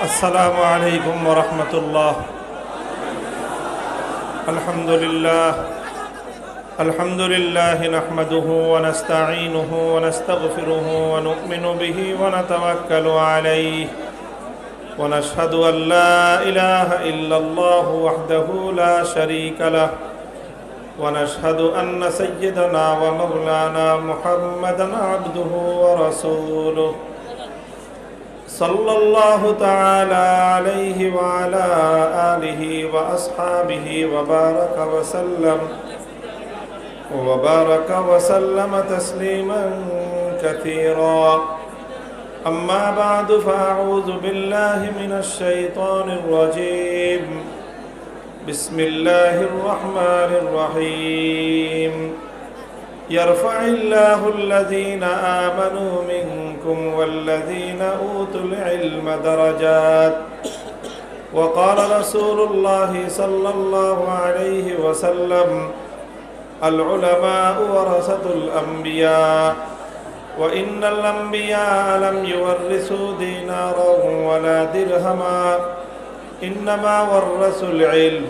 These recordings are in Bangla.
السلام عليكم ورحمة الله. الحمد لله نحمده ونستعينه ونستغفره ونؤمن به ونتوكل عليه ونشهد أن لا إله إلا الله وحده لا شريك له ونشهد أن سيدنا ومولانا محمدا عبده ورسوله صلى الله تعالى عليه وعلى آله وأصحابه وبارك وسلم تسليما كثيرا. أما بعد فأعوذ بالله من الشيطان الرجيم. بسم الله الرحمن الرحيم. يرفع الله الذين آمنوا منكم والذين أوتوا العلم درجات. وقال رسول الله صلى الله عليه وسلم: العلماء ورثة الأنبياء وإن الأنبياء لم يورثوا دينارا ولا درهما إنما ورثوا العلم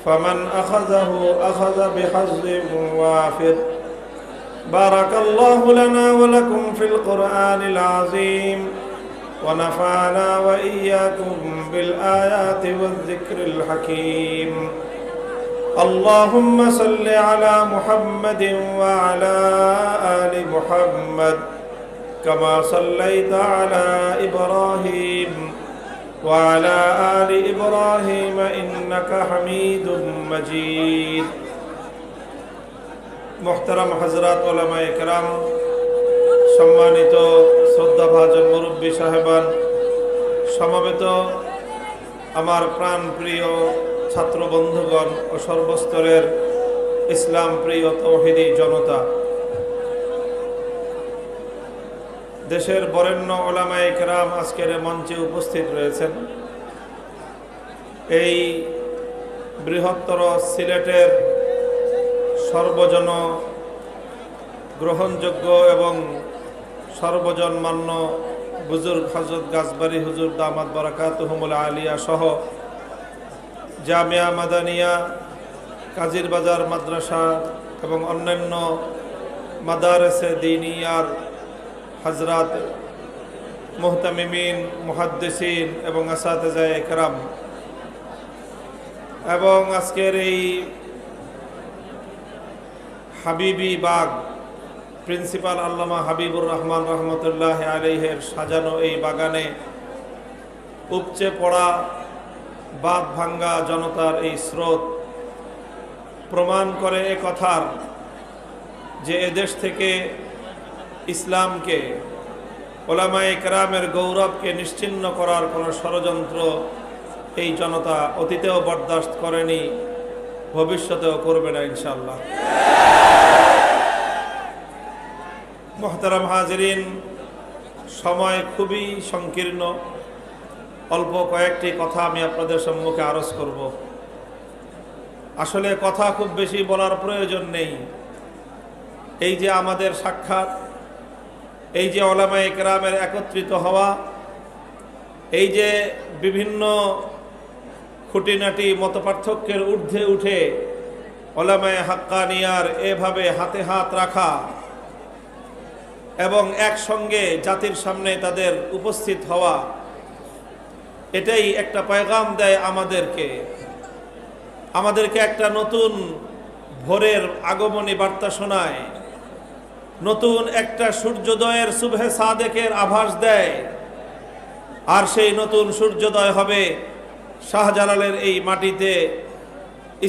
فمن أخذه أخذ بحظ وافر. بارك الله لنا ولكم في القرآن العظيم ونفعنا وإياكم بالآيات والذكر الحكيم. اللهم صل على محمد وعلى آل محمد كما صليت على إبراهيم وعلى آل إبراهيم إنك حميد مجيد. محترم حضرات উলামায়ে কেরাম, সম্মানিত শ্রদ্ধাভাজন মুরব্বী সাহেবান, সমবেত আমার প্রাণ প্রিয় ছাত্র বন্ধুগণ ও সর্বস্তরের ইসলাম প্রিয় তৌহিদি জনতা, দেশের বরেণ্য উলামায়ে কেরাম আজকের মঞ্চে উপস্থিত রয়েছেন। এই বৃহত্তর সিলেটের সর্বজন গ্রহণযোগ্য এবং সর্বজন মান্য বুজুর্গ হযরত গাছবাড়ি হুজুর দামাত বারাকাতুহুমুল আলিয়া সহ জামিয়া মাদানিয়া, কাজির বাজার মাদ্রাসা এবং অন্যান্য মাদারেসে দিনিয়ার হযরত, মুহতামিমিন, মুহাদ্দিসিন এবং আসাতিজায়ে কেরাম, এবং আজকের এই হাবিবি বাগ প্রিন্সিপাল আল্লামা হাবিবুর রহমান রহমতুল্লাহ আলাইহির সাজানো এই বাগানে উপচে পড়া বাঁধ ভাঙ্গা জনতার এই স্রোত প্রমাণ করে এ কথার যে এদেশ থেকে ইসলামকে, উলামায়ে কেরামের গৌরবকে নিশ্চিহ্ন করার কোনো ষড়যন্ত্র এই জনতা অতীতেও বরদাস্ত করেনি, ভবিষ্যতেও করবে না ইনশাআল্লাহ। মুহতারাম হাজিরিন, সময় খুবই সংকীর্ণ। অল্প কয়েকটি কথা আমি আপনাদের সম্মুখে আরজ করব। আসলে কথা খুব বেশি বলার প্রয়োজন নেই। এই যে আমাদের সাক্ষাৎ, এই যে উলামায়ে কেরামের একত্রিত হওয়া, এই যে বিভিন্ন খুঁটিনাটি মতপার্থক্যের ঊর্ধ্বে উঠে উলামায়ে হাক্কানিয়ার এভাবে হাতে হাত রাখা এবং একসঙ্গে জাতির সামনে তাদের উপস্থিত হওয়া, এটাই একটা পয়গাম দেয় আমাদেরকে একটা নতুন ভোরের আগমনী বার্তা শোনায়, নতুন একটা সূর্যোদয়ের সুবহে সাদেকের আভাস দেয়। আর সেই নতুন সূর্যোদয় হবে শাহজালালের এই মাটিতে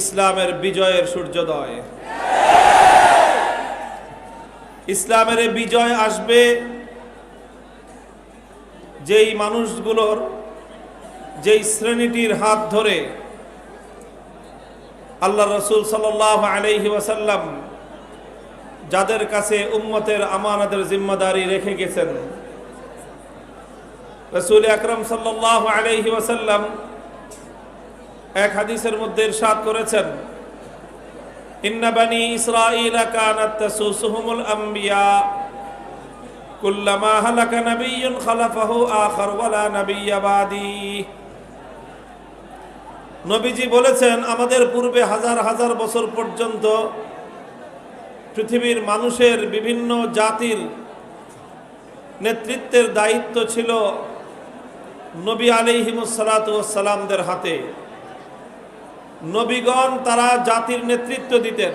ইসলামের বিজয়ের সূর্যোদয়। ইসলামের এই বিজয় আসবে যেই মানুষগুলোর, যেই শ্রেণীটির হাত ধরে আল্লাহ রাসূল সাল্লাল্লাহু আলাইহি ওয়াসাল্লাম যাদের কাছে উম্মতের আমানতের জিম্মাদারি রেখে গেছেন। রাসূল আকরাম সাল্লাল্লাহু আলাইহি ওয়াসাল্লাম এক হাদিসের মধ্যে ইরশাদ করেছেন, ইন্না বানি ইসরাঈল কানাত তাসুসুহুমুল আম্বিয়া কুল্লামা হালাকা নাবিয়্যুন খালাফাহু আখার ওয়ালা নাবিয়্যা বাদি। নবীজি বলেছেন, আমাদের পূর্বে হাজার হাজার বছর পর্যন্ত পৃথিবীর মানুষের বিভিন্ন জাতির নেতৃত্বের দায়িত্ব ছিল নবী আলাইহিমুসসালাতু ওয়াসসালামদের হাতে। নবীগণ তারা জাতির নেতৃত্ব দিতেন,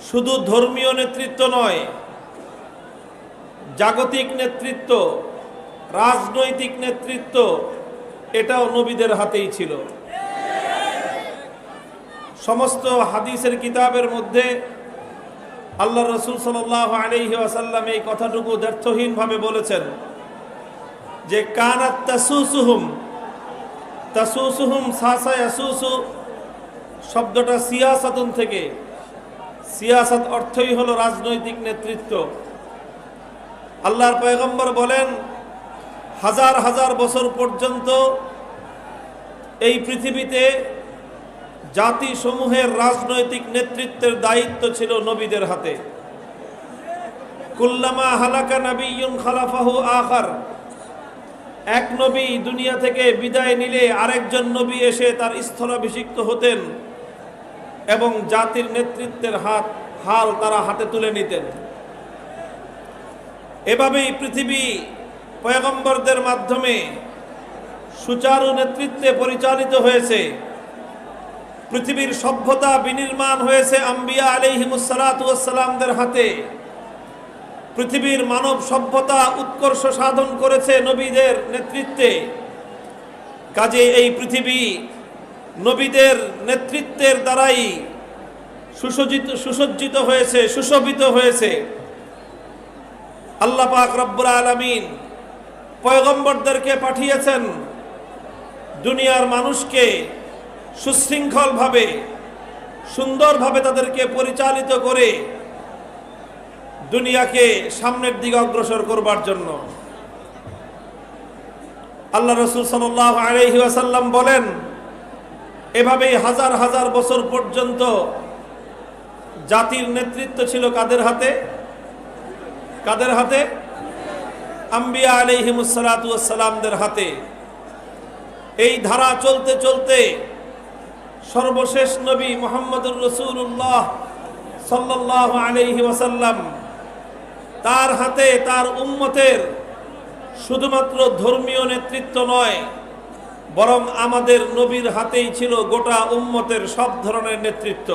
শুধু ধর্মীয় নেতৃত্ব নয়, জাগতিক নেতৃত্ব, রাজনৈতিক নেতৃত্ব, এটাও নবীদের হাতেই ছিল। সমস্ত হাদিসের কিতাবের মধ্যে আল্লাহ রাসূল সাল্লাল্লাহু আলাইহি ওয়াসাল্লাম এই কথাটুকু দ্ব্যর্থহীনভাবে বলেছেন যে কানাত তাসুসুহুম সাসা ইয়াসুসু শব্দটা সিয়াসাতুন থেকে। সিয়াসাত অর্থই হলো রাজনৈতিক নেতৃত্ব। আল্লাহর পয়গম্বর বলেন, হাজার হাজার বছর পর্যন্ত এই পৃথিবীতে জাতিসমূহের রাজনৈতিক নেতৃত্বের দায়িত্ব ছিল নবীদের হাতে। কুল্লামা হালাকা নাবিয়্যুন খালাফাহু আখার, এক নবী দুনিয়া থেকে বিদায় নিলে আরেকজন নবী এসে তার স্থলাভিষিক্ত হতেন এবং জাতির নেতৃত্বের হাল তারা হাতে তুলে নিতেন। এভাবেই পৃথিবী পয়গম্বরদের মাধ্যমে সুচারু নেতৃত্বে পরিচালিত হয়েছে। পৃথিবীর সভ্যতা বিনির্মাণ হয়েছে আম্বিয়া আলাইহিমুসসালাতু ওয়াসসালামদের হাতে। পৃথিবীর মানব সভ্যতা উৎকর্ষ সাধন করেছে নবীদের নেতৃত্বে। কাজে এই পৃথিবী নবীদের নেতৃত্বের দ্বারাই সুসজ্জিত হয়েছে, সুশোভিত হয়েছে। আল্লাহ পাক রব্বুল আলামিন পয়গম্বরদেরকে পাঠিয়েছেন দুনিয়ার মানুষকে সুশৃঙ্খলভাবে, সুন্দরভাবে তাদেরকে পরিচালিত করে দুনিয়াকে সামনের দিকে অগ্রসর করবার জন্য। আল্লাহ রাসূল সাল্লাল্লাহু আলাইহি ওয়াসাল্লাম বলেন, এভাবেই হাজার হাজার বছর পর্যন্ত জাতির নেতৃত্ব ছিল কাদের হাতে? কাদের হাতে? আম্বিয়া আলাইহিমুসসালাতু ওয়াসসালামদের হাতে। এই ধারা চলতে চলতে সর্বশেষ নবী মুহাম্মদুর রাসূলুল্লাহ সাল্লাল্লাহু আলাইহি ওয়াসাল্লাম, তার হাতে তার উম্মতের শুধুমাত্র ধর্মীয় নেতৃত্ব নয়, বরং আমাদের নবীর হাতেই ছিল গোটা উম্মতের সব ধরনের নেতৃত্ব।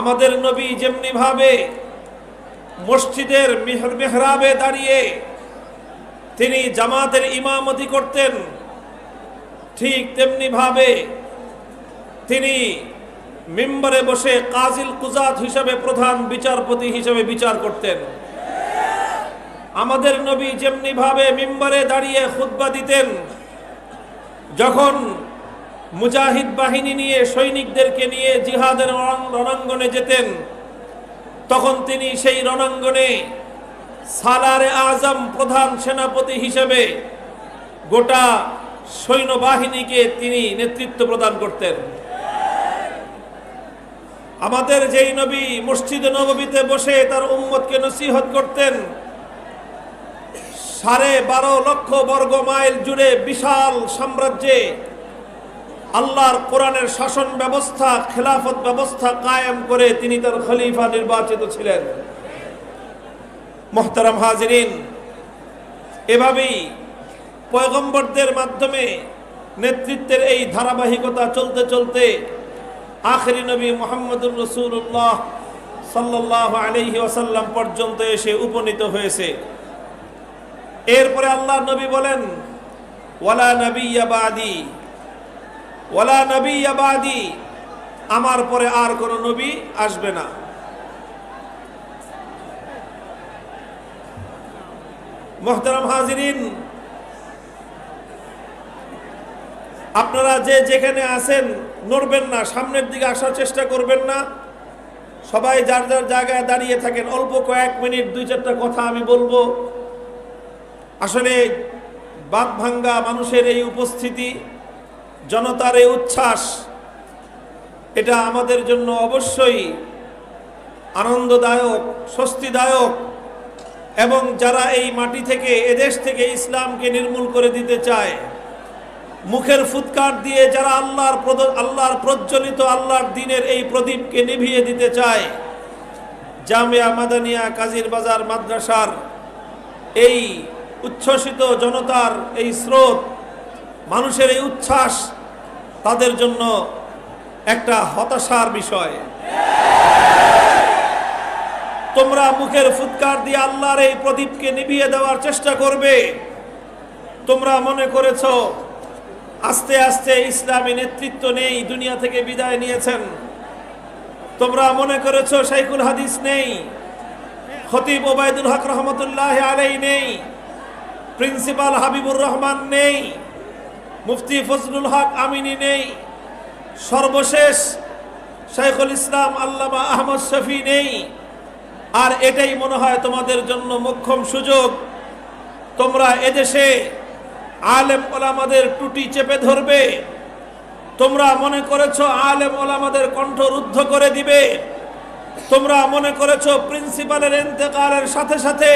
আমাদের নবী যেমনি ভাবে মসজিদের মেহরাবে দাঁড়িয়ে তিনি জামাতের ইমামতি করতেন, ঠিক তেমনি ভাবে তিনি মিম্বরে বসে কাজিল কুজাত হিসাবে, প্রধান বিচারপতি হিসাবে বিচার করতেন। আমাদের নবী যেমনি ভাবে মিম্বরে দাঁড়িয়ে খুতবা দিতেন, যখন মুজাহিদ বাহিনী নিয়ে, সৈনিকদেরকে নিয়ে জিহাদের রণাঙ্গনে যেতেন, তখন তিনি সেই রণাঙ্গনে সালারে আজম, প্রধান সেনাপতি হিসেবে গোটা সৈন্যবাহিনীকে তিনি নেতৃত্ব প্রদান করতেন। আমাদের যেই নবী মসজিদে নববীতে বসে তার উম্মতকে নসিহত করতেন, 12.5 লক্ষ বর্গ মাইল জুড়ে বিশাল সাম্রাজ্যে আল্লাহর কোরআনের শাসন ব্যবস্থা, খেলাফত ব্যবস্থা কায়েম করে তিনি তার খলিফা নির্বাচিত ছিলেন। মুহতারাম হাজিরিন, এভাবেই পয়গম্বরদের মাধ্যমে নেতৃত্বের এই ধারাবাহিকতা চলতে চলতে আখেরি নবী মুহাম্মদুর রাসূলুল্লাহ সাল্লাল্লাহু আলাইহি ওয়াসাল্লাম পর্যন্ত এসে উপনীত হয়েছে। এরপরে আল্লাহ নবী বলেন, ওয়ালা নাবিয়্যা বাদি, ওয়ালা নাবিয়্যা বাদি, আমার পরে আর কোন নবী আসবে না। মুহতারাম হাজিরিন, আপনারা যে যেখানে আছেন নড়বেন না, সামনের দিকে আসার চেষ্টা করবেন না, সবাই যার যার জায়গায় দাঁড়িয়ে থাকেন। অল্প কয়েক মিনিট 2-4টা কথা আমি বলবো। আসলে বাদ ভাঙ্গা মানুষের এই উপস্থিতি, জনতার এই উচ্ছ্বাস, এটা আমাদের জন্য অবশ্যই আনন্দদায়ক, স্বস্তিদায়ক, এবং যারা এই মাটি থেকে, এদেশ থেকে ইসলামকে নির্মূল করে দিতে চায়, মুখের ফুৎকার দিয়ে যারা আল্লাহর প্রজ্বলিত আল্লাহর দ্বীনের এই প্রদীপকে নিভিয়ে দিতে চায়, জামিয়া মাদানিয়া কাজীর বাজার মাদ্রাসার এই উচ্ছ্বসিত জনতার এই স্রোত, মানুষের এই উচ্ছ্বাস তাদের জন্য একটা হতাশার বিষয়। তোমরা মুখের ফুৎকার দিয়ে আল্লাহর এই প্রদীপকে নিভিয়ে দেওয়ার চেষ্টা করবে। তোমরা মনে করেছ আস্তে আস্তে ইসলামী নেতৃত্ব নেই, দুনিয়া থেকে বিদায় নিয়েছেন। তোমরা মনে করেছ শাইখুল হাদিস নেই, খতিব ওবায়দুল হক রহমতুল্লাহ আলাইহি নেই, প্রিন্সিপাল হাবিবুর রহমান নেই, মুফতি ফজলুল হক আমিনী নেই, সর্বশেষ শাইখুল ইসলাম আল্লামা আহমদ শফি নেই। আর এটাই মনে হয় তোমাদের জন্য মোক্ষম সুযোগ। তোমরা এদেশে আলেম ওলামাদের টুটি চেপে ধরবে। তোমরা মনে করেছো আলেম ওলামাদের কণ্ঠ রুদ্ধ করে দিবে। তোমরা মনে করেছো প্রিন্সিপালের ইন্তেকালের সাথে সাথে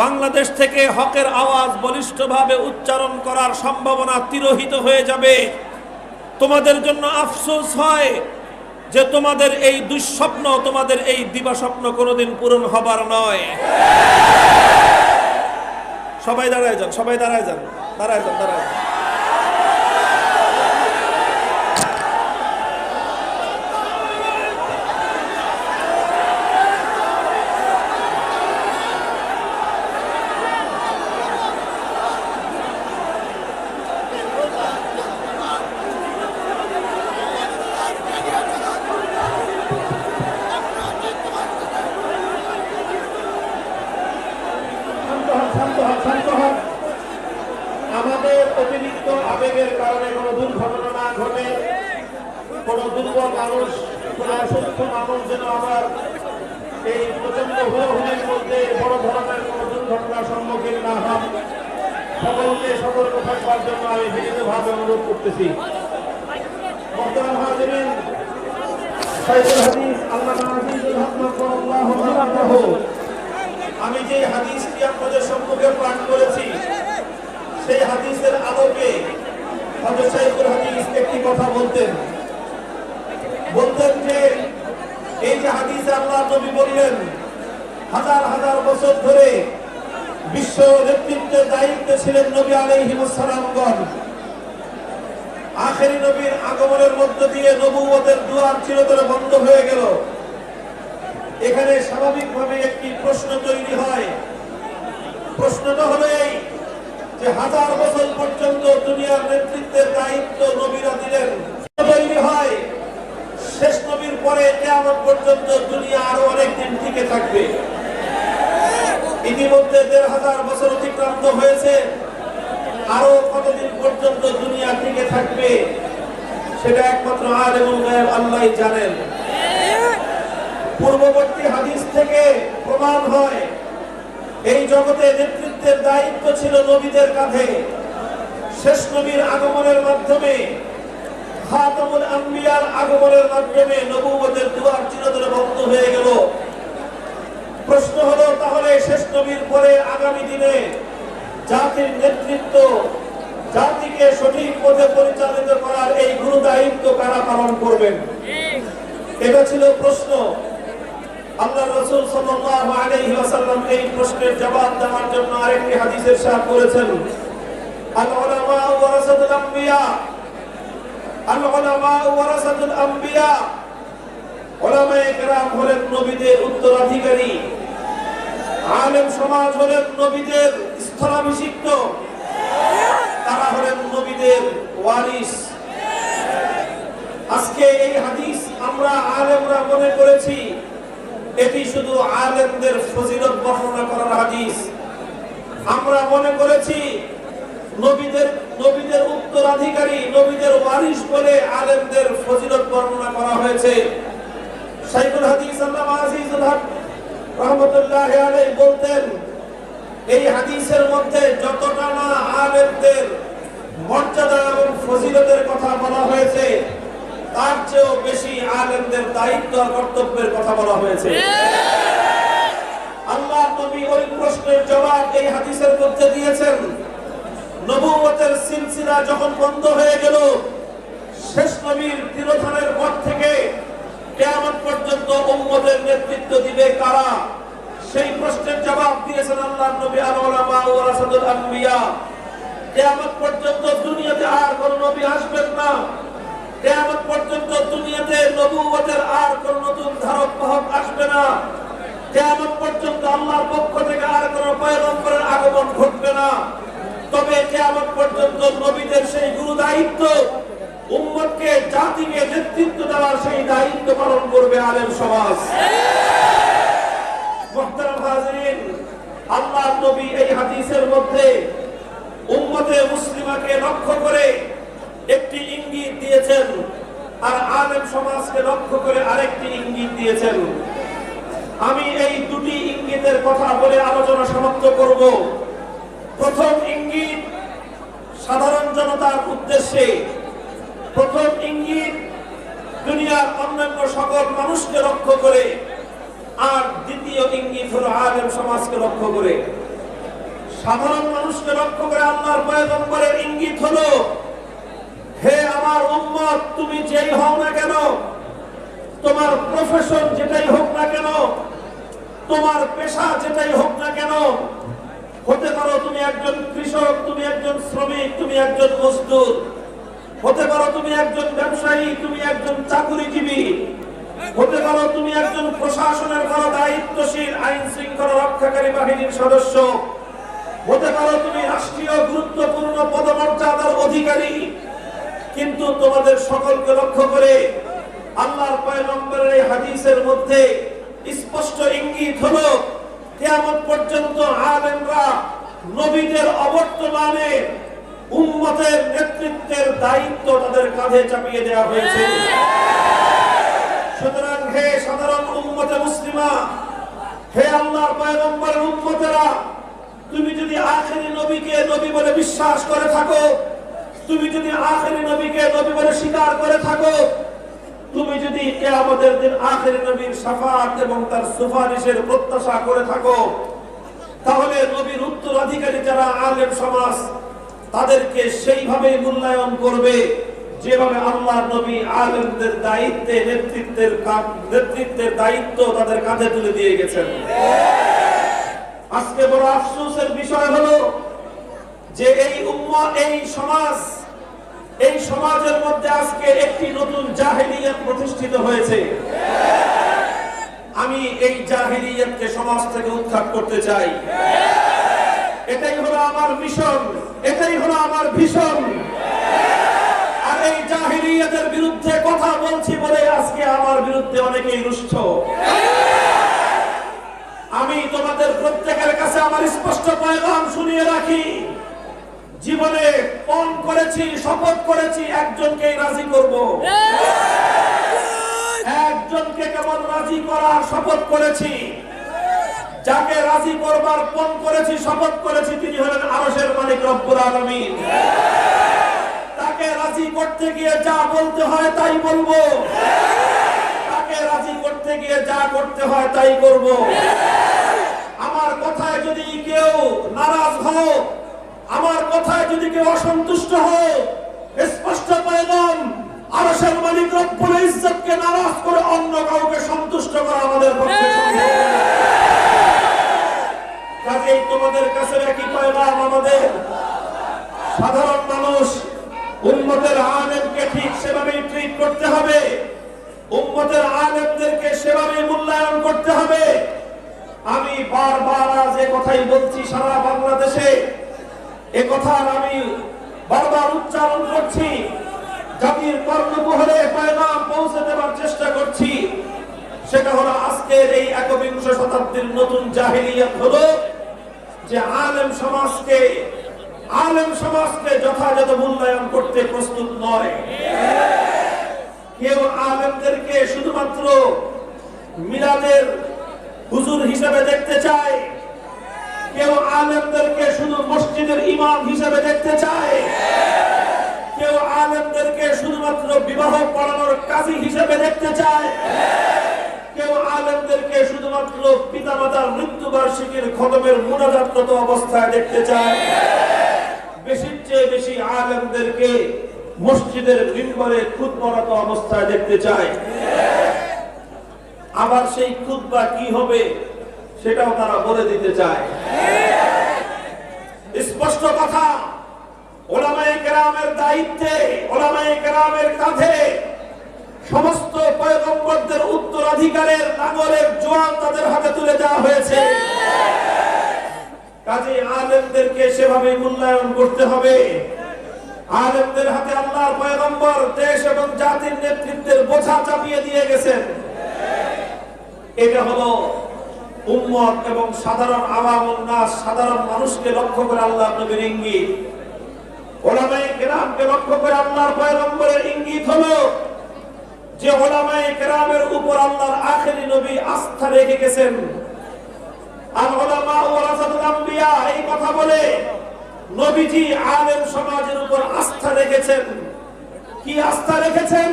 বাংলাদেশ থেকে হকের আওয়াজ বলিষ্ঠভাবে উচ্চারণ করার সম্ভাবনা তিরোহিত হয়ে যাবে। তোমাদের জন্য আফসোস হয় যে তোমাদের এই দুঃস্বপ্ন, তোমাদের এই দিবাস্বপ্ন কোনোদিন পূরণ হবার নয়। সবাই দাঁড়ায় যান, সবাই দাঁড়ায় যান, দাঁড়ায় যান, দাঁড়ায় যান। আমাদের অতিরিক্ত আবেগের কারণে কোনো দুর্ঘটনা না ঘটে, কোনো দুর্বল মানুষ, কোনো অসুস্থ মানুষ যেন আমার এই প্রচন্ড হুড়োহুড়ির মধ্যে বড় ধরনের কোনো দুর্ঘটনার সম্মুখীন না হন, সকলকে সতর্ক থাকবার জন্য আমি বিনীতভাবে অনুরোধ করতেছি। মোহতারাম হাজিরিন, শাইখুল হাদিস আল্লামা আজিজুল হক মাহফুজাল্লাহু, আমি যে হাদিসটি আপনাদের সম্মুখে পাঠ করেছি সেই হাদিসের আলোকে হযরত শাইখুল হাদিস একটি কথা বলতেন যে এই যে হাদিসে আল্লাহর নবী বললেন হাজার হাজার বছর ধরে বিশ্ব নেতৃত্বের দায়িত্বে ছিলেন নবী আলাইহিস সালামগণ। আখেরি নবীর আগমনের মধ্য দিয়ে নবুয়তের দুয়ার চিরতরে বন্ধ হয়ে গেল। এখানে স্বাভাবিকভাবে একটি প্রশ্ন তৈরি হয়। প্রশ্নটা হলো এই যে হাজার বছর পর্যন্ত দুনিয়ার নেতৃত্বের দায়িত্ব নবীরা দিলেন, তৈরি হয় শেষ নবীর পরে কিয়ামত পর্যন্ত দুনিয়া আরো অনেক দিন টিকে থাকবে। ইতিমধ্যে ১৫০০ বছর অতিক্রান্ত হয়েছে, আরো কতদিন পর্যন্ত দুনিয়া টিকে থাকবে সেটা একমাত্র আলিমুল গায়ব আল্লাহই জানেন। পূর্ববর্তী হাদিস থেকে প্রমাণ হয় এই জগতে নেতৃত্বের দায়িত্ব ছিল নবীদের কাঁধে। শেষ নবীর আগমনের মাধ্যমে, খাতামুল আম্বিয়ার আগমনের মাধ্যমে নবুয়তের দুয়ার চিরতরে বন্ধ হয়ে গেল। প্রশ্ন হলো তাহলে শেষ নবীর পরে আগামী দিনে জাতির নেতৃত্ব, জাতিকে সঠিক পথে পরিচালিত করার এই গুরু দায়িত্ব কারা পালন করবেন? এটা ছিল প্রশ্ন। আল্লাহ রাসূল সাল্লাল্লাহু আলাইহি ওয়াসাল্লাম এই প্রশ্নের জবাব দেওয়ার জন্য আরেকটি হাদিস ইরশাদ করেছেন, আল উলামা ওয়ারাসাতুল আম্বিয়া, আল উলামা ওয়ারাসাতুল আম্বিয়া, উলামায়ে কেরাম হলেন নবীদের উত্তরাধিকারী, আলেম সমাজ হলেন নবীদের স্থলাভিষিক্ত, তারা হলেন নবীদের ওয়ারিস। আজকে এই হাদিস আমরা আলেমরা মনে করেছি এটি শুধু আলেমদের ফজিলত বর্ণনা করার হাদিস। আমরা মনে করেছি নবীদের উত্তরাধিকারী, নবীদের ওয়ারিস বলে আলেমদের ফজিলত বর্ণনা করা হয়েছে। শাইখুল হাদিস আল্লামা আজিজুল হক রহমতুল্লাহি আলাইহি বলতেন, এই হাদিসের মধ্যে যতটা না আলেমদের মর্যাদা এবং ফজিলতের কথা বলা হয়েছে তার চেয়েও বেশি আলেমদের দায়িত্ব আর কর্তব্যের কথা বলা হয়েছে। আল্লাহ নবী ওই প্রশ্নের জবাব এই হাদিসের মধ্যে দিয়েছেন। নবুয়তের সিলসিলা যখন বন্ধ হয়ে গেল, শেষ নবীর তিরোধানের পর থেকে কিয়ামত পর্যন্ত উম্মতের নেতৃত্ব দিবে কারা, সেই প্রশ্নের জবাব দিয়েছেন আল্লাহর নবী, আল উলামা ওয়ারাসাতুল আম্বিয়া। কিয়ামত পর্যন্ত দুনিয়াতে আর কোন নবী আসবেন না, কিয়ামত পর্যন্ত দুনিয়াতে নবুয়তের আর কোন নতুন ধারক বাহক আসবে না, কিয়ামত পর্যন্ত আল্লাহর পক্ষ থেকে আর কোন পয়গম্বরের আগমন ঘটবে না। তবে কিয়ামত পর্যন্ত নবীদের সেই গুরু দায়িত্ব, উম্মতকে জাতিকে নেতৃত্ব দেওয়ার সেই দায়িত্ব পালন করবে আলেম সমাজ। মুহতারাম হাজিরিন, আল্লাহর নবী এই হাদিসের মধ্যে উম্মতে মুসলিমাকে লক্ষ্য করে একটি ইঙ্গিত দিয়েছেন, আর আলেম সমাজকে লক্ষ্য করে আরেকটি ইঙ্গিত দিয়েছেন। আমি এই দুটি ইঙ্গিতের কথা বলে আলোচনা সমাপ্ত করব। প্রথম ইঙ্গিত সাধারণ জনতার উদ্দেশ্যে, প্রথম ইঙ্গিত দুনিয়ার অন্যান্য সকল মানুষকে লক্ষ্য করে, আর দ্বিতীয় ইঙ্গিত হলো আলেম সমাজকে লক্ষ্য করে। সাধারণ মানুষকে লক্ষ্য করে আল্লাহর পয়গম্বরের ইঙ্গিত হলো, হে আমার উম্মত, তুমি যেই হও না কেন, তোমার প্রফেশন যেটাই হোক না কেন, তোমার পেশা যেটাই হোক না কেন, হতে পারো তুমি একজন কৃষক, তুমি একজন শ্রমিক, তুমি একজন মজদুর, হতে পারো তুমি একজন ব্যবসায়ী, তুমি একজন চাকুরিজীবী, হতে পারো তুমি একজন প্রশাসনের বড় দায়িত্বশীল আইন শৃঙ্খলা রক্ষাকারী বাহিনীর সদস্য, হতে পারো তুমি রাষ্ট্রীয় গুরুত্বপূর্ণ পদমর্যাদার অধিকারী। কিন্তু তোমাদের সকলকে লক্ষ্য করে আল্লাহর পয়গম্বরের এই হাদিসের মধ্যে স্পষ্ট ইঙ্গিত হলো, কিয়ামত পর্যন্ত আলেমরা নবীদের অবর্তমানে উম্মতের নেতৃত্বের দায়িত্ব তাদের কাঁধে চাপিয়ে দেওয়া হয়েছে। সুতরাং হে সাধারণ উম্মতে মুসলিমা, হে আল্লাহর পয়গম্বরের উম্মতেরা, তুমি যদি আখেরি নবীকে নবী বলে বিশ্বাস করে থাকো, তুমি যদি আখেরি নবীকে নবী বলে স্বীকার করে থাকো, তুমি যদি কিয়ামতের দিন আখেরি নবীর শাফাআত এবং তার সুপারিশের প্রত্যাশা করে থাকো, তাহলে নবীর উত্তরাধিকারী যারা আলেম সমাজ, তাদেরকে সেইভাবে মূল্যায়ন করবে যেভাবে আল্লাহর নবী আলেমদের দায়িত্বে নেতৃত্বের দায়িত্ব তাদের কাঁধে তুলে দিয়ে গেছেন। আজকে বড় আফসোসের বিষয় হলো যে এই উম্মাহ, এই সমাজের মধ্যে আজকে একটি নতুন জাহেলিয়াত প্রতিষ্ঠিত হয়েছে। আমি এই জাহেলিয়াতকে সমাজ থেকে উৎখাত করতে চাই। এটাই হলো আমার মিশন, এটাই হলো আমার ভিশন। আর এই জাহেলিয়াতের বিরুদ্ধে কথা বলছি বলে আজকে আমার বিরুদ্ধে অনেকেই রুষ্ট। আমি তোমাদের প্রত্যেকের কাছে আমার স্পষ্ট পয়গাম শুনিয়ে রাখি, জীবনে পণ করেছি, শপথ করেছি, একজনকেই রাজি করব। একজনকে কেবল রাজি করার শপথ করেছি, যাকে রাজি করবার পণ করেছি, শপথ করেছি, তিনি হলেন আরশের মালিক রব্বুল আলামিন। তাকে রাজি করতে গিয়ে যা বলতে হয় তাই বলবো, তাকে রাজি করতে গিয়ে যা করতে হয় তাই করব। আমার কথায় যদি কেউ নারাজ হয়, আমার কথায় যদি কেউ অসন্তুষ্ট হয়, স্পষ্ট পয়গাম, আরশের মালিক রব্বুল ইজ্জতকে নারাজ করে অন্য কাউকে সন্তুষ্ট করা আমাদের পক্ষে সম্ভব নয়। কাজেই তোমাদের কাছে একই পয়গাম আমাদের, সাধারণ মানুষ উম্মতের আলেমকে ঠিক সেভাবেই ট্রিট করতে হবে, উম্মতের আলেমদেরকে সেভাবেই মূল্যায়ন করতে হবে। আমি বারবার আজ এ কথাই বলছি, সারা বাংলাদেশে এ কথা আমি বারবার উচ্চারণ করছি, জাতির কর্ণকুহরে পয়গাম পৌঁছে দেওয়ার চেষ্টা করছি। সেটা হলো আজকের এই একবিংশ শতাব্দীর নতুন জাহেলিয়াত হলো যে আলেম সমাজকে যথাযথ মূল্যায়ন করতে প্রস্তুত নয়। কেউ আলেমদেরকে শুধুমাত্র মিলাদের হুজুর হিসেবে দেখতে চায়, কেউ আলেমদেরকে শুধু মসজিদের ইমাম হিসেবে দেখতে চায়, কেউ আলেমদেরকে শুধুমাত্র বিবাহ পড়ানোর কাজী হিসেবে দেখতে চায়, কেউ আলেমদেরকে শুধুমাত্র পিতামাতার মৃত্যুবার্ষিকীর খতমের মুনাজাতরত অবস্থায় দেখতে চায়। বেশির চেয়ে বেশি আলেমদেরকে মসজিদের মিম্বরে খুতবারত অবস্থায় দেখতে চায়। আবার সেই খুতবা কি হবে সেটাও তারা বলে দিতে চায়। স্পষ্ট কথা, উলামায়ে কেরামের দায়িত্বে, উলামায়ে কেরামের কাঁধে সমস্ত পয়গম্বরদের উত্তরাধিকারের নাগরের জোয়ান তাদের হাতে তুলে দেওয়া হয়েছে। কাজে আলেমদেরকে সেভাবে মূল্যায়ন করতে হবে। আলেমদের হাতে আল্লাহর পয়গম্বর দেশ এবং জাতির নেতৃত্বের বোঝা চাপিয়ে দিয়ে গেছেন। এটা হলো উম্মত এবং সাধারণ আওয়ামুন নাস, সাধারণ মানুষকে লক্ষ্য করে আল্লাহর নবীর ইঙ্গিত। উলামায়ে কেরামকে লক্ষ্য করে আল্লাহর পয়গম্বরের ইঙ্গিত হলো যে উলামায়ে কেরামের উপর আল্লাহর আখেরি নবী আস্থা রেখে গেছেন। আর উলামা ওয়ারাসাতুল আম্বিয়া, এই কথা বলে নবীজি আলেম সমাজের উপর আস্থা রেখেছেন। কি আস্থা রেখেছেন?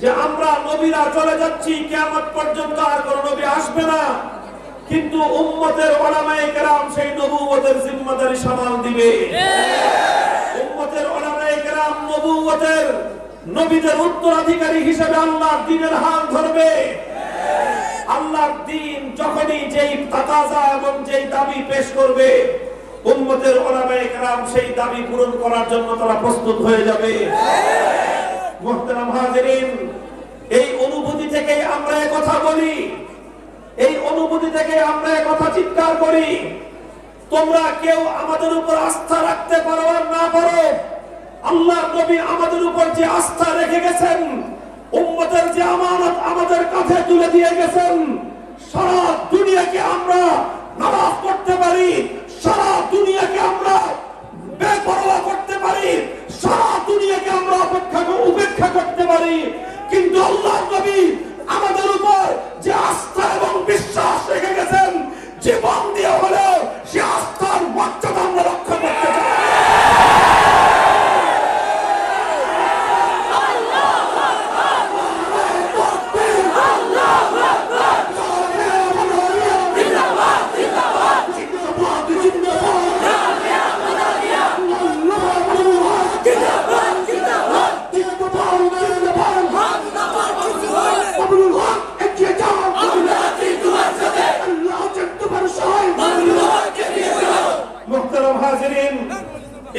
যে আমরা নবীরা চলে যাচ্ছি, কিয়ামত পর্যন্ত আর কোন নবী আসবে না, কিন্তু উম্মতের উলামায়ে কেরাম সেই নবুয়তের জিম্মাদারি সামাল দিবে। উম্মতের উলামায়ে কেরাম নবুয়তের, নবীদের উত্তরাধিকারী হিসেবে আল্লাহর দ্বীনের হাল ধরবে। আল্লাহর দ্বীন যখনই যেই তাকাজা এবং যেই দাবি পেশ করবে, উম্মতের উলামায়ে কেরাম সেই দাবি পূরণ করার জন্য তারা প্রস্তুত হয়ে যাবে। মুহতারাম হাজিরিন, এই অনুভূতি থেকে আমরা এই কথা বলি, এই অনুভূতি থেকে আমরা এই কথা চিৎকার করি। তোমরা কেউ আমাদের উপর আস্থা রাখতে পারো আর না পারো, আল্লাহর নবী আমাদের উপর যে আস্থা রেখে গেছেন, উম্মতের যে আমানত আমাদের কাছে তুলে দিয়ে গেছেন, সারা দুনিয়াকে আমরা নারাজ করতে পারি, সারা দুনিয়াকে আমরা বেপরোয়া করতে পারি, সারা দুনিয়াকে আমরা উপেক্ষা করতে পারি, কিন্তু আল্লাহর নবী আমাদের উপর যে আস্থা এবং বিশ্বাস রেখে গেছেন, জীবন দিয়ে হলেও সে আস্থার মর্যাদা আমরা রক্ষা করতে চাই।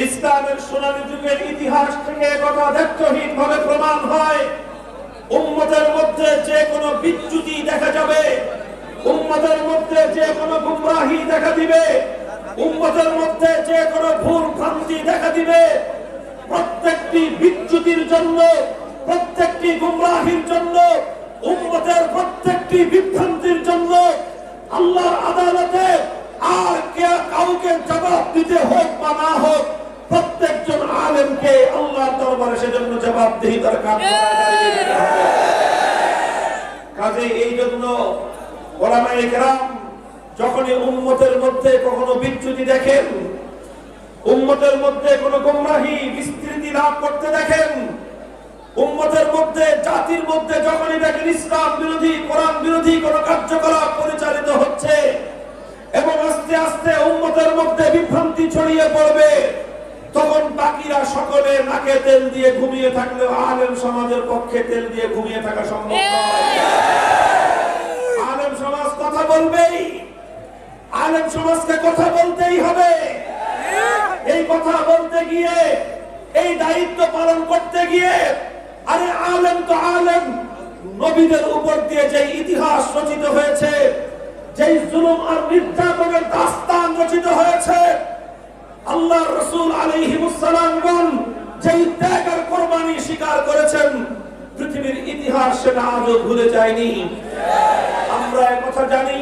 ইসলামের সোনালী যুগের ইতিহাস থেকে কথা দায়িত্বহীনভাবে প্রমাণ হয়, উম্মতের মধ্যে যে কোনো বিচ্যুতি দেখা যাবে, উম্মতের মধ্যে যে কোনো গুমরাহি দেখা দিবে, উম্মতের মধ্যে যে কোনো ভুল ভ্রান্তি দেখা দিবে, প্রত্যেকটি বিচ্যুতির জন্য, প্রত্যেকটি গুমরাহির জন্য, উম্মতের প্রত্যেকটি বিভ্রান্তির জন্য আল্লাহর আদালতে আর কাউকে জবাব দিতে হোক বা না হোক, প্রত্যেকজন আলেমকে আল্লাহর দরবারে সেজন্য জবাবদিহিতার কাজ করা। কাজে এই জন্য উলামায়ে কেরাম যখনই উম্মতের মধ্যে কখনো বিচ্যুতি দেখেন, উম্মতের মধ্যে কোনো গুমরাহি বিস্তৃতি লাভ করতে দেখেন, উম্মতের মধ্যে, জাতির মধ্যে যখনই দেখেন ইসলাম বিরোধী, কোরআন বিরোধী কোনো কার্যকলাপ পরিচালিত হচ্ছে এবং আস্তে আস্তে উম্মতের মধ্যে বিভ্রান্তি ছড়িয়ে পড়বে, তখন বাকিরা সকলে নাকে তেল দিয়ে ঘুমিয়ে থাকলেও আলেম সমাজের পক্ষে তেল দিয়ে ঘুমিয়ে থাকা সম্ভব নয়। আলেম সমাজ কথা বলবেই, আলেম সমাজকে কথা বলতেই হবে। এই কথা বলতে গিয়ে, এই দায়িত্ব পালন করতে গিয়ে, আরে আলেম তো আলেম, নবীদের উপর দিয়ে যে ইতিহাস রচিত হয়েছে, যেই জুলুম আর নির্যাতনের দাস্তান রচিত হয়েছে, আল্লাহর রাসূল আলাইহিস সালামগণ যেই ত্যাগ আর কুরবানি স্বীকার করেছেন, পৃথিবীর ইতিহাস সেটা আজও ভুলে যায়নি। আমরা এই কথা জানি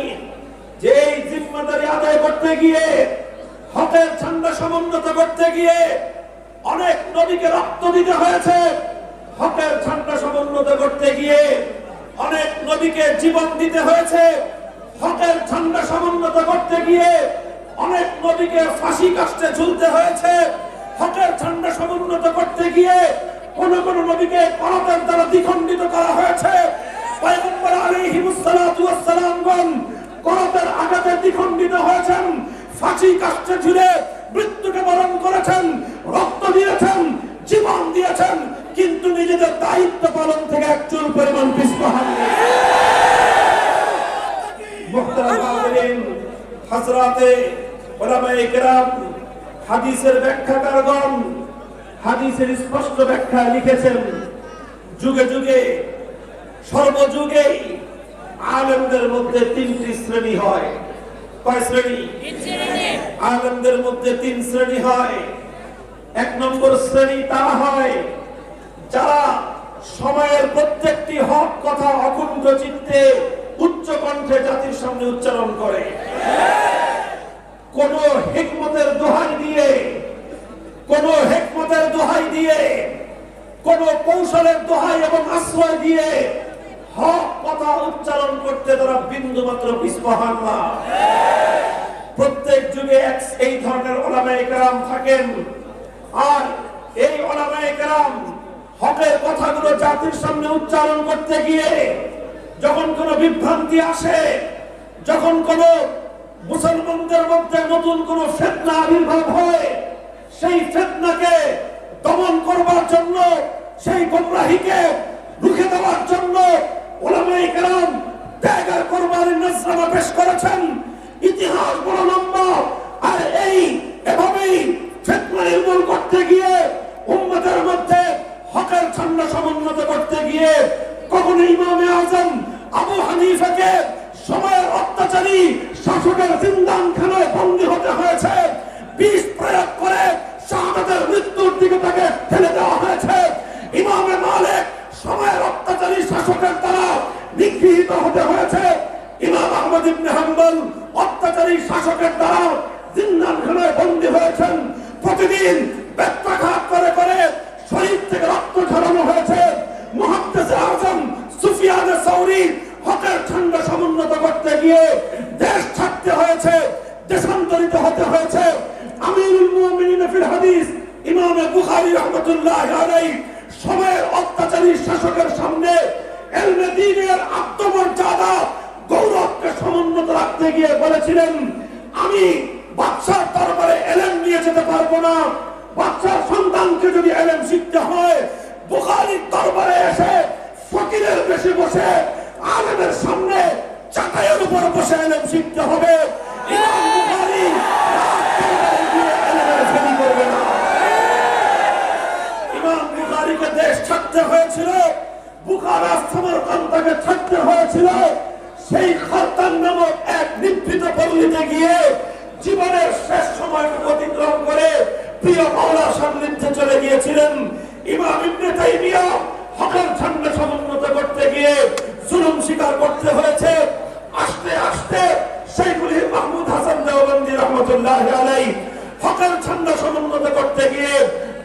যে এই জিম্মাদারি আদায় করতে গিয়ে, হকের ঝান্ডা সমুন্নত করতে গিয়ে অনেক নবীকে রক্ত দিতে হয়েছে, হকের ঝান্ডা সমুন্নত করতে গিয়ে অনেক নবীকে জীবন দিতে হয়েছে, হকের ঝান্ডা সমুন্নত করতে গিয়ে অনেক নবীকে ফাঁসি কাস্টে ঝুলতে হয়েছে, হকের ঝান্ডা সমুন্নত করতে গিয়ে কোন কোন নবীকে করাতের দ্বারা দ্বিখণ্ডিত করা হয়েছে। পয়গম্বর আলাইহিস সালাতু ওয়াস সালামগণ করাতের আঘাতে দ্বিখণ্ডিত হয়েছেন, ফাঁসি কাষ্ঠে ঝুলে মৃত্যুকে বরণ করেছেন, রক্ত দিয়েছেন, জীবন দিয়েছেন, কিন্তু নিজেদের দায়িত্ব পালন থেকে এক চুল পরিমাণ পিছপা হননি। মুহতারাম হাজিরিন, হযরতে উলামায়ে কেরাম, হাদিসের ব্যাখ্যাকারগণ হাদিসের স্পষ্ট ব্যাখ্যা লিখেছেন, যুগে যুগে সর্বযুগে আলেমদের মধ্যে তিনটি শ্রেণী হয়। কয় শ্রেণী? আলেমদের মধ্যে তিন শ্রেণী হয়। এক নম্বর শ্রেণী তারা হয় যারা সময়ের প্রত্যেকটি হক কথা অকুণ্ঠ চিত্তে উচ্চ কণ্ঠে জাতির সামনে উচ্চারণ করে, কোন হিকমতের দোহাই দিয়ে, কোন হিকমতের দোহাই দিয়ে, কোন কৌশলের দোহাই এবং আশ্রয় দিয়ে হক কথা উচ্চারণ করতে তারা বিন্দু মাত্র পিছপা হন না। প্রত্যেক যুগে এই ধরনের উলামায়ে কেরাম থাকেন, আর এই উলামায়ে কেরাম হকের কথাগুলো জাতির সামনে উচ্চারণ করতে গিয়ে যখন কোন বিভ্রান্তি আসে, যখন কোন মুসলমানদের মধ্যে নতুন কোন ফিতনা আবির্ভাব হয়, সেই ফিতনাকে দমন করবার জন্য, সেই গোমরাহিকে রুখে দেওয়ার জন্য উলামায়ে কেরাম ত্যাগ আর কুরবানির নজরানা পেশ করেছেন। ইতিহাস বড় লম্বা, আর এভাবেই ফিতনা নির্মূল করতে গিয়ে, উম্মতের মধ্যে হকের ঝান্ডা সমুন্নত করতে গিয়ে কখনো ইমামে আজম আবু হানিফাকে সময়ের অত্যাচারী শাসকের জিন্দানখানায় বন্দী হতে হয়েছে, বিষ প্রয়োগ করে শাহাদাতের মৃত্যুর দিকে তাকে ঠেলে দেওয়া হয়েছে। ইমামে মালিক সময়ের অত্যাচারী শাসকের দ্বারা নিগৃহীত হতে হয়েছে। ইমাম আহমদ ইবনে হাম্বল অত্যাচারী শাসকের দ্বারা জিন্দানখানায় বন্দী হয়েছেন। প্রতিদিন বেত্রাঘাত করে করে শরীর থেকে রক্ত ঝরানো হয়েছে। মুহাদ্দিস আযম সুফিয়ান সাউরি হকের ঝান্ডা সমুন্নত করতে গিয়ে দেশ ছাড়তে হয়েছে, দেশান্তরিত হতে হয়েছে। আমিরুল মুমিনিন ফিল হাদিস ইমাম বুখারী রাহমাতুল্লাহি আলাইহি সময়ের অত্যাচারী শাসকের সামনে ইলমে দ্বীনের আত্মমর্যাদা গৌরবকে সমুন্নত রাখতে গিয়ে বলেছিলেন, আমি বাদশার দরবারে ইলম নিয়ে যেতে পারবো না, বাদশার সন্তানকে যদি ইলম শিখতে হয় বুখারীর দরবারে এসে ফকিরের বেশে বসে আলেমের সামনে চাটাইয়ের উপর বসে ইলম শিখতে হবে। ইমাম বুখারী ইমাম বুখারীকে দেশ ছাড়তে হয়েছিল, বুখারা সমরকন্দকে ছাড়তে হয়েছিল। সেই খারতান নামক এক নিভৃত পল্লীতে গিয়ে জীবনের শেষ সময়কে অতিক্রম করে প্রিয় মাওলার সান্নিধ্যে চলে গিয়েছিলেন। ইমাম ইবনে তাইমিয়া হকের ঝান্ডা সমুন্নত করতে গিয়ে জুলুম স্বীকার করতে হয়েছে। আস্তে আস্তে শাইখুল মাহমুদ হাসান দেওবন্দি রাহমাতুল্লাহি আলাইহি হকের ঝান্ডা সমুন্নত করতে গিয়ে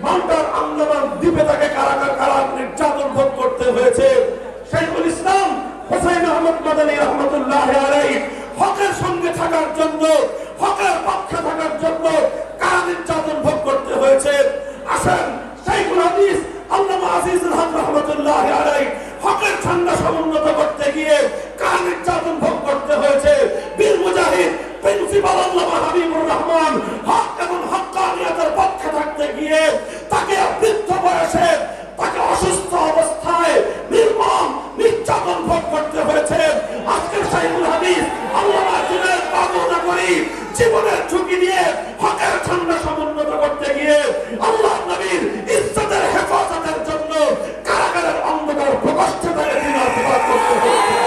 মাল্টার আন্দামান দ্বীপে তাকে কারাগার নির্যাতন ভোগ করতে হয়েছে। শাইখুল ইসলাম হুসাইন আহমদ মাদানী রাহমাতুল্লাহি আলাইহি হকের সঙ্গে থাকার জন্য, হকের পক্ষে থাকার জন্য কারা নির্যাতন ভোগ করতে হয়েছে। আসেন শাইখুল হাদিস আল্লামা আজিজুল হক রাহমাতুল্লাহি আলাইহি হকের ঝান্ডা সমুন্নত করতে গিয়ে কারা নির্যাতন ভোগ করতে হয়েছে। বীর মুজাহিদ প্রিন্সিপাল আল্লামা হাবিবুর রহমান হক এবং হক্কানিয়তের পক্ষে থাকতে গিয়ে তাকে বৃদ্ধ বয়সে, তাকে অসুস্থ অবস্থায় নির্মম নির্যাতন ভোগ করতে হয়েছে। আজকের শাইখুল হাদিস আল্লামা জুনায়েদ বাগদাদী জীবনের ঝুঁকি দিয়ে হকের ঝান্ডা সমুন্নত করতে গিয়ে আল্লাহর নবীর ইজ্জতের হেফাজতের জন্য কারাগারের অন্ধকার প্রকোষ্ঠে তাকে দিনাতিপাত করতে হয়েছে।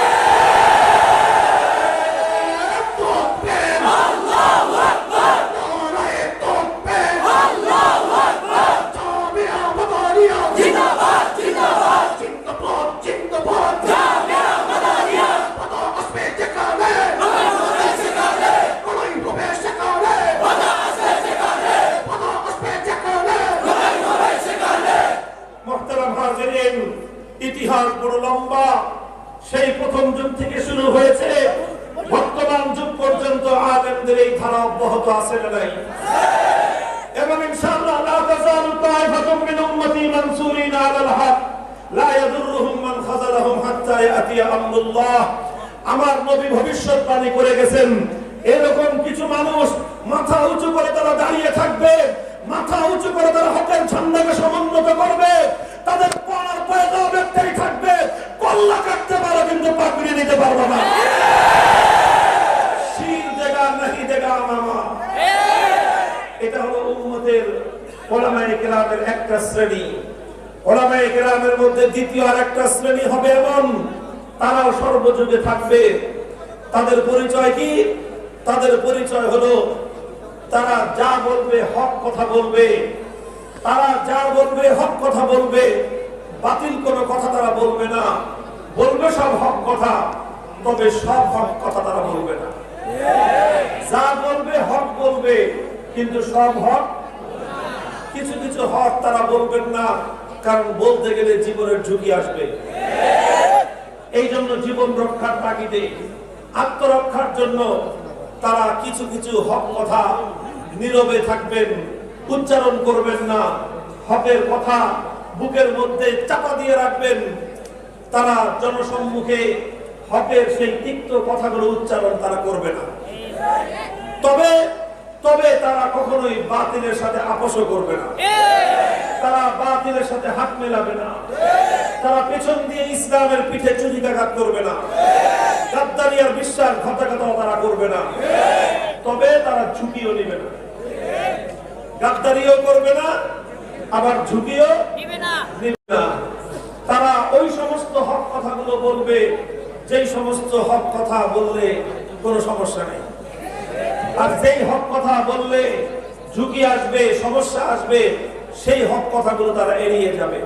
ইতিহাস বড় লম্বা, সেই প্রথম যুগ থেকে শুরু হয়েছে, বর্তমান যুগ পর্যন্ত আলেমদের এই ধারা অব্যাহত আছে না নাই? এবং ইনশাআল্লাহ আলাল হক লা ইয়াদুররুহুম মান খাযালাহুম হাত্তা ইয়াতিয়া আমরুল্লাহ। আমার নবী ভবিষ্যৎবাণী করে গেছেন এরকম কিছু মানুষ মাথা উঁচু করে তারা দাঁড়িয়ে থাকবে, মাথা উঁচু করে তারা হকের ঝান্ডাকে সমুন্নত করবে, তাদের পড়ার পয়গাম একটাই থাকবে, কল্লা কাটতে পারো কিন্তু পাকড়ি নিতে পারবে না। শির দেগা নাহি দেগা মামা। এটা হলো উম্মতের উলামায়ে কেরামের একটা শ্রেণী। উলামায়ে কেরামের মধ্যে দ্বিতীয় আরেকটা শ্রেণী হবে এমন, তারাও সর্বযুগে থাকবে। তাদের পরিচয় কি? তাদের পরিচয় হলো তারা যা বলবে হক কথা বলবে, তারা যা বলবে হক কথা বলবে, বাতিল কোনো কথা তারা বলবে না, বলবে সব হক কথা, তবে সব হক কথা তারা বলবে না। যা বলবে হক বলবে, কিন্তু সব হক, কিছু কিছু হক তারা বলবেন না, কারণ বলতে গেলে জীবনের ঝুঁকি আসবে। এই জন্য জীবন রক্ষার তাগিদে, আত্মরক্ষার জন্য তারা কিছু কিছু হক কথা নীরবে থাকবেন, উচ্চারণ করবেন না, হকের কথা বুকের মধ্যে চাপা দিয়ে রাখবেন। তারা জনসম্মুখে হকের সেই তিক্ত কথাগুলো উচ্চারণ তারা করবে না। তবে তবে তারা কখনোই বাতিলের সাথে আপোষও করবে না, তারা বাতিলের সাথে হাত মেলাবে না, তারা পেছন দিয়ে ইসলামের পিঠে চুরিকাঘাত করবে না, গাদ্দারি আর বিশ্বাসঘাতকতা তারা করবে না। তবে তারা ঝুঁকিও নেবে না, গাদ্দারিও করবে না, আবার ঝুঁকিও নেবে না। তারা ওই সমস্ত হক কথাগুলো বলবে যেই সমস্ত হক কথা বললে কোনো সমস্যা নেই, আর যেই হক কথা বললে ঝুঁকি আসবে, সমস্যা আসবে, সেই হক কথাগুলো তারা এড়িয়ে যাবে।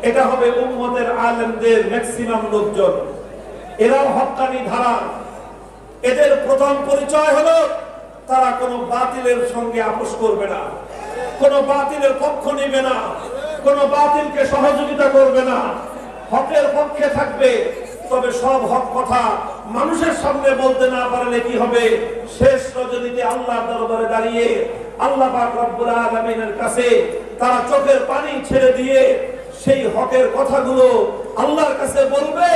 এটা হবে উম্মতের আলেমদের ম্যাক্সিমাম লোকজন, এরাও হক্কানি ধারা। এদের প্রথম পরিচয় হলো তারা কোনো বাতিলের সঙ্গে আপোষ করবে না, কোনো বাতিলের পক্ষ নেবে না, কোনো বাতিলকে সহযোগিতা করবে না, হকের পক্ষে থাকবে। তবে সব হক কথা মানুষের সামনে বলতে না পারলে কি হবে? শেষ রজনীতে আল্লাহর দরবারে দাঁড়িয়ে আল্লাহ পাক রব্বুল আলামিনের কাছে তারা চোখের পানি ছেড়ে দিয়ে সেই হকের কথাগুলো আল্লাহর কাছে বলবে,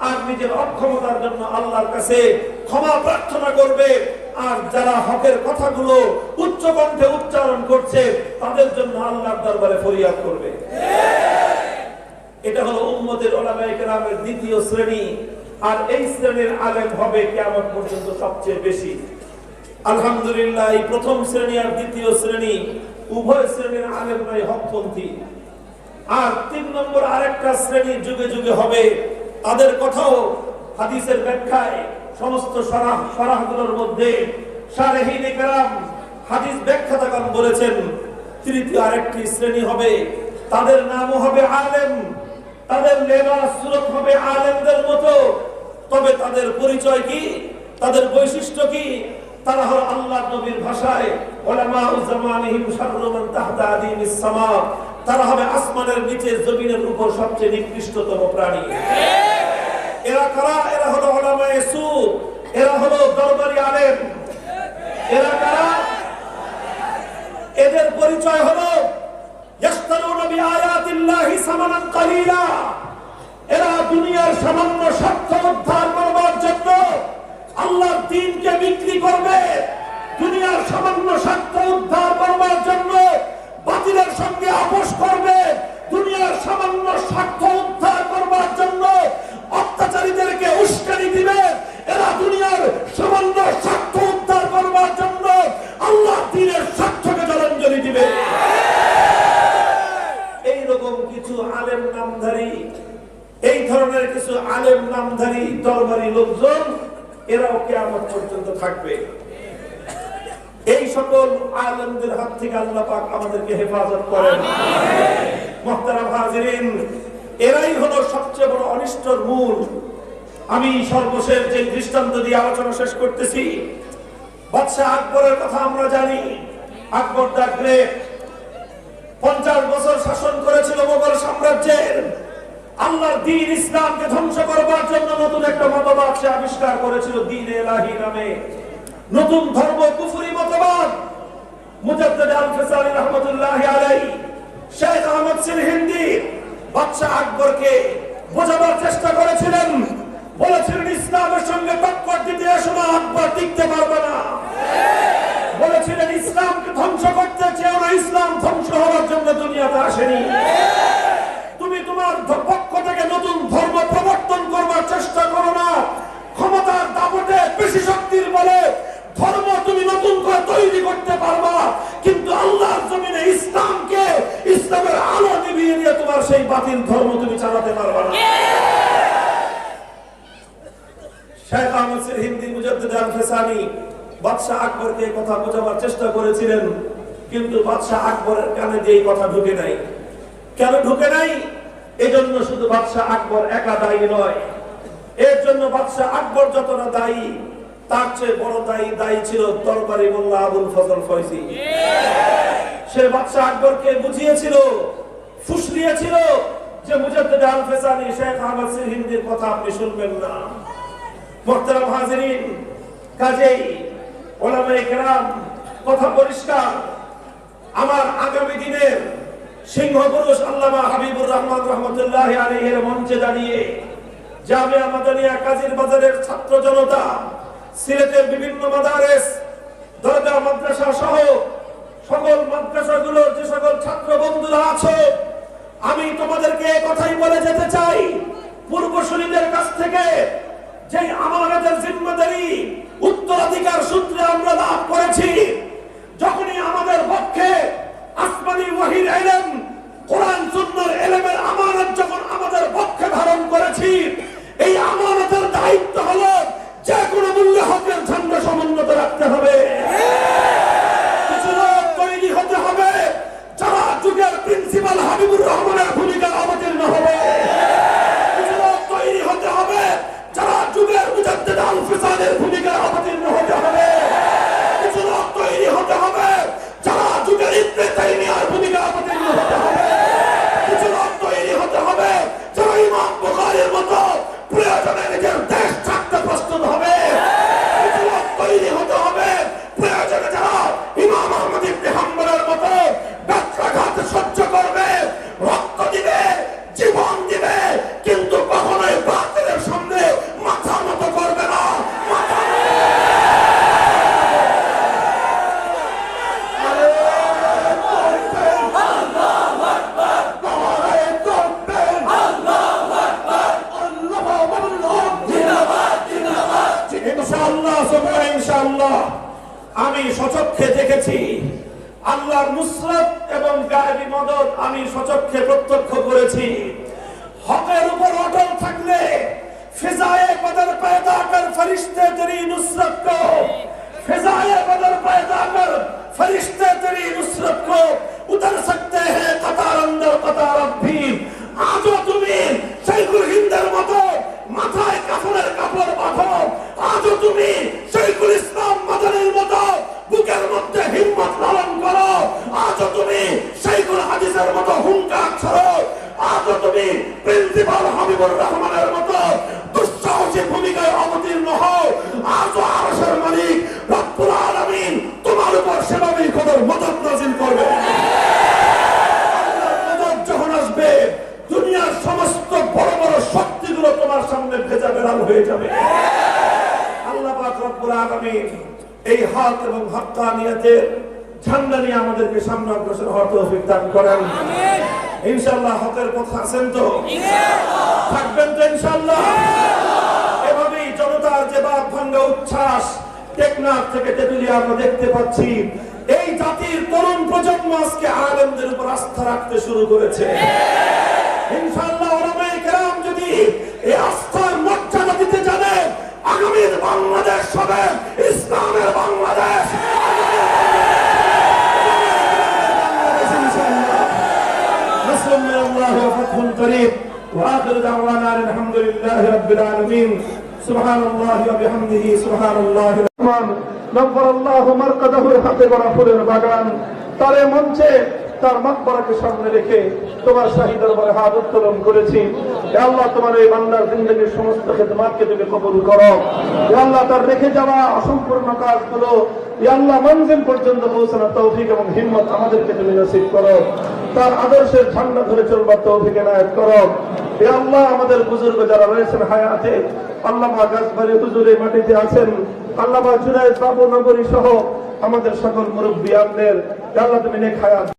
আর নিজের অক্ষমতার জন্য আল্লাহর কাছে ক্ষমা প্রার্থনা করবে। আর যারা হকের কথাগুলো উচ্চ কণ্ঠে উচ্চারণ করছে তাদের জন্য আল্লাহর দরবারে ফরিয়াদ করবে। এটা হলো উম্মতের উলামায়ে কেরামের দ্বিতীয় শ্রেণী। আর এই শ্রেণীর আলেম হবে কিয়ামত পর্যন্ত সবচেয়ে বেশি। আলহামদুলিল্লাহ, এই প্রথম শ্রেণী আর দ্বিতীয় শ্রেণী উভয় শ্রেণীর আলেমরাই হকপন্থী। আর ৩ নম্বর আরেকটা শ্রেণী যুগে যুগে হবে, তাদের কথাও হাদিসের ব্যাখ্যায় সমস্ত শরাহগুলোর মধ্যে শারহিনে কেরাম, হাদিস ব্যাখ্যাতাগণ বলেছেন তৃতীয় আরেকটি শ্রেণী হবে, তাদের নামও হবে আলেম, তাদের লেবাস সুরত হবে আলেমদের মতো। তবে তাদের পরিচয় কি? তাদের বৈশিষ্ট্য কি? তারা হলো আল্লাহর নবীর ভাষায় উলামাউ জামানিহিম শাররু মান তাহতা আদিমিস সামা, তারা হবে আসমানের নিচে জমিনের উপর সবচেয়ে নিকৃষ্টতম প্রাণী। এরা কারা? এরা হলো উলামায়ে সু, এরা হলো দরবারি আলেম। এরা কারা? এদের পরিচয় হলো ইয়াশতারুনা বিআয়াতিল্লাহি সামানান কালিলা। এরা দুনিয়ার সামান্য স্বার্থ উদ্ধার করবার জন্য আল্লাহর দ্বীনকে বিক্রি করবে, দুনিয়ার সামান্য স্বার্থ উদ্ধার করবার জন্য বাতিলের সঙ্গে আপোষ করবে, দুনিয়ার সামান্য স্বার্থ উদ্ধার করবার জন্য অত্যাচারীদেরকে উস্কানি দিবে। এরা দুনিয়ার সামান্য স্বার্থ উদ্ধার করবার জন্য আল্লাহর দ্বীনের স্বার্থকে জলাঞ্জলি দিবে। এইরকম কিছু আলেম নামধারী, এই ধরনের কিছু আলেম নামধারী দরবারি লোকজন এরাও কিয়ামত পর্যন্ত থাকবে। এই সকল আলেমদের হাত থেকে আল্লাহ পাক আমাদেরকে হেফাজত করেন। মুহতারাম হাজিরিন, এরাই হলো সবচেয়ে বড় অনিষ্টর মূল। আমি সর্বশেষ যে দৃষ্টান্ত দিয়ে আলোচনা শেষ করতেছি, বাদশাহ আকবরের কথা আমরা জানি। আকবর দ্য গ্রেট 50 বছর শাসন করেছিল মোগল সাম্রাজ্যের। আল্লাহর দ্বীন ইসলামকে ধ্বংস করবার জন্য নতুন একটা মতবাদ সে আবিষ্কার করেছিল, দ্বীন ইলাহি নামে নতুন ধর্ম, কুফরি মতবাদ। মুজাদ্দিদ আল-ফিসারি রাহমাতুল্লাহি আলাইহি শেখ আহমদ সিরহিন্দি বাদশাহ আকবরকে বোঝাবার চেষ্টা করেছিলেন, বলেছিলেন ইসলামের সঙ্গে টক্কর দিতে এসো না, আকবর টিকতে পারবে না। বলেছিলেন ইসলামকে ধ্বংস করতে চেও না, ইসলাম ধ্বংস হওয়ার জন্য দুনিয়াতে আসেনি। তুমি তোমার পক্ষ থেকে নতুন ধর্ম প্রবর্তন করবার চেষ্টা করো না, ক্ষমতার দাপটে বেশি শক্তির বলে ধর্ম তুমি নতুন করে তৈরি করতে পারবা, কিন্তু আল্লাহর জমিনে ইসলামকে, ইসলামের আলো নিভিয়ে দিয়ে তোমার সেই বাতিল ধর্ম তুমি চালাতে পারবা না। শেখ আহমদ সিরহিন্দি মুজাদ্দিদ আল-ফিসানি বাদশাহ আকবরকে এই কথা বোঝাবার চেষ্টা করেছিলেন, কিন্তু বাদশাহ আকবরের কানে যে এই কথা ঢুকে নাই। কেন ঢুকে নাই? এজন্য শুধু বাদশাহ আকবর একা দায়ী নয়, এর জন্য বাদশাহ আকবর যতটা দায়ী, তার চেয়ে বড় দায়ী ছিল দরবারি মোল্লা আবুল ফজল ফয়জী। সে বাদশাহ আকবরকে বুঝিয়েছিল, ফুসলিয়েছিল যে মুজাদ্দিদ আল-ফিসানি শেখ আহমদ সিরহিন্দির কথা আপনি শুনবেন না। মুহতারাম হাজিরিন, কাজেই উলামায়ে কেরাম কথা পরিষ্কার। আমার আগামী দিনের সিংহ পুরুষ আল্লামা হাবিবুর রহমান রহমতুল্লাহি আলাইহির মঞ্চে দাঁড়িয়ে জামিয়া মাদানিয়া কাজীর বাজারের ছাত্র জনতা, সিলেটের বিভিন্ন মাদারেস, দরগা মাদ্রাসা সহ সকল মাদ্রাসাগুলোর যে সকল ছাত্র বন্ধুরা আছে, আমি তোমাদেরকে কথাই বলে যেতে চাই, পূর্বসূরীদের কাছ থেকে যে আমানতের জিম্মাদারি উত্তরাধিকার সূত্রে আমরা লাভ করেছি, যখনই আমাদের পক্ষে আসমানি ওহীর ইলম, কোরআন সুন্নাহর ইলমের আমানত যখন আমাদের পক্ষে ধারণ করেছি, এই আমানতের দায়িত্ব হলো যে কোনো মূল্যে হকের ঝান্ডা সমুন্নত রাখতে হবে। কিছু লোক তৈরি হতে হবে যারা যুগের প্রিন্সিপাল হাবিবুর রহমানের ভূমিকা অবতীর্ণ হবে। কিছু লোক তৈরি হতে হবে যারা যুগের মুজাদ্দিদ আল-ফিসানির ভূমিকা অবতীর্ণ হতে হবে। কিছু লোক তৈরি হতে হবে যারা যুগের ইবনে তাইমিয়ার ভূমিকা অবতীর্ণ হতে হবে। কিছু লোক তৈরি হতে হবে যারা ইমাম বুখারীর মতো প্রয়োজনে নিজের দেশ ছাড়তে প্রস্তুত হবে। কিছু লোক তৈরি হতে হবে প্রয়োজনে যারা ইমাম আহমদ ইবনে হাম্বলের মতো ব্যথাঘাত সহ্য করবে, রক্ত দিবে, জীবন দিবে, কিন্তু কখনোই বাতিলের সামনে মাথা নত করবে না। ইনশাআল্লাহ আমি সচক্ষে দেখেছি আল্লাহর নুসরত এবং গায়েবী মদদ আমি সচক্ষে প্রত্যক্ষ করেছি। হকের উপর অটল থাকলে ফিজায়ে বদর पैदा कर फरिश्ते तेरी नुसरत को, फिजाए बदर पैदा कर फरिश्ते तेरी नुसरत को उतर सकते हैं कतार अंदर कतार भी। आजो তুমি শাইখুল হিন্দের মতো মাথায় কাফনের কাপড় বাঁধো, আজও তুমি শাইখুল ইসলাম মাদানির মতো বুকের মধ্যে হিম্মত লালন করো, আজও তুমি শাইখুল হাদিসের মতো হুঙ্কার ছাড়ো, আজও তুমি প্রিন্সিপাল হাবিবুর রহমানের মতো দুঃসাহসী ভূমিকায় অবতীর্ণ হও, আজও আরশের মালিক রব্বুল আলামিন তোমার উপর সেভাবেই কদর মদদ নাযিল করবে। আল্লাহর মদদ যখন আসবে, দুনিয়ার সমস্ত বড় বড় শক্তিগুলো তোমার সামনে ভেজা বেড়াল হয়ে যাবে। আল্লাহ পাক রব্বুল আলামিন এই হক এবং হক্কানিয়তের ঝান্ডা নিয়ে আমাদেরকে সামনে অগ্রসর হওয়ার তৌফিক দান করেন। আমিন। ইনশাআল্লাহ হকের পথে আছেন তো? ইনশাআল্লাহ। থাকবেন তো ইনশাআল্লাহ? এভাবেই জনতার যে বাদ ভাঙ্গা উচ্ছ্বাস টেকনাফ থেকে তেতুলিয়া আমরা দেখতে পাচ্ছি। এই জাতির তরুণ প্রজন্ম আজকে আলেমদের উপর আস্থা রাখতে শুরু করেছে। ইনশাআল্লাহ উলামায়ে কেরাম যদি এই আস্থার মর্যাদা দিতে জানে, আগামীর বাংলাদেশ হবে ইসলামের বাংলাদেশ। নাসরুম মিনাল্লাহি ওয়া ফাতহুন করিব ওয়া আখিরু দাওয়ানা আলহামদুলিল্লাহি রাব্বিল আলামিন। সুবহানাল্লাহি ওয়া বিহামদিহি সুবহানাল্লাহি রাহমান। নফরাল্লাহু মারকাদাহুল হক ওয়া রাফুলের বাগান। তার মঞ্চে তার মাকবারাকে সামনে রেখে তোমার শাহী দরবারে হাত উত্তোলন করেছি। হে আল্লাহ, তোমার এই বান্দার জিন্দেগীর সমস্ত খিদমতকে তুমি কবুল করো। হে আল্লাহ, তার রেখে যাওয়া অসম্পূর্ণ কাজগুলো হে আল্লাহ মঞ্জিল পর্যন্ত পৌঁছানোর তৌফিক এবং হিম্মত আমাদেরকে তুমি নসিব করো। তার আদর্শের ঝান্ডা ধরে চলবার তৌফিক এনায়েত করো। হে আল্লাহ, আমাদের বুজুর্গ যারা রয়েছেন হায়াতে, আল্লামা গাছবাড়ি হুজুর এই মাটিতে আছেন, আল্লামা জুনায়েদ বাবু নগরী সহ আমাদের সকল মুরব্বিয়ানদের আল্লাহ তুমি নেক হায়াত